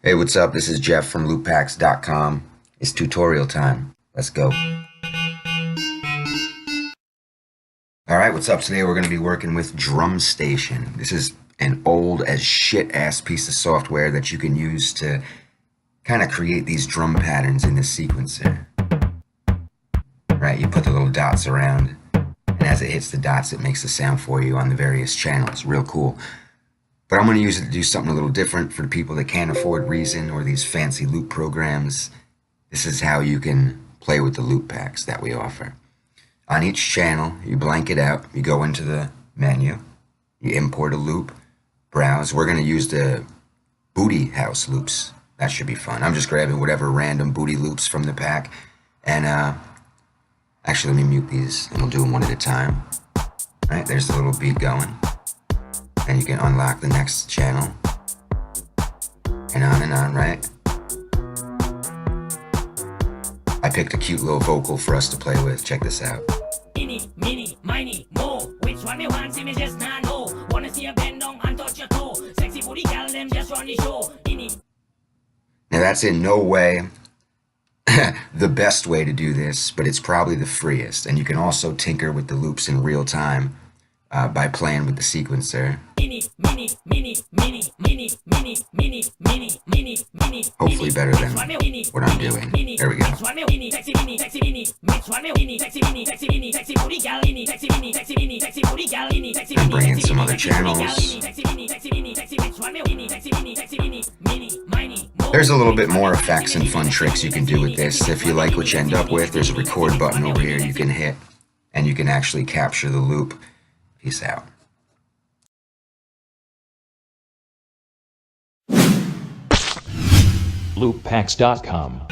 Hey, what's up? This is Jeff from looppacks.com. It's tutorial time. Let's go. Alright, what's up? Today we're going to be working with Drum Station. This is an old as shit ass piece of software that you can use to kind of create these drum patterns in this sequencer. Right, you put the little dots around, and as it hits the dots, it makes the sound for you on the various channels. Real cool. But I'm going to use it to do something a little different for the people that can't afford Reason or these fancy loop programs. This is how you can play with the loop packs that we offer. On each channel, you blank it out, you go into the menu, you import a loop, browse. We're going to use the booty house loops. That should be fun. I'm just grabbing whatever random booty loops from the pack. And actually, let me mute these and we'll do them one at a time. Right, there's the little beat going. And you can unlock the next channel. And on, right? I picked a cute little vocal for us to play with. Check this out. Mini, mini, mini, mo. Which one me want, see me just not know. Wanna see a bend down and touch your toe. Sexy booty gal, them just run the show. Mini. Now that's in no way the best way to do this, but it's probably the freest. And you can also tinker with the loops in real time by playing with the sequencer. Hopefully better than what I'm doing. There we go. And bring in some other channels. There's a little bit more effects and fun tricks you can do with this. If you like what you end up with, there's a record button over here you can hit, and you can actually capture the loop. Peace out. looppacks.com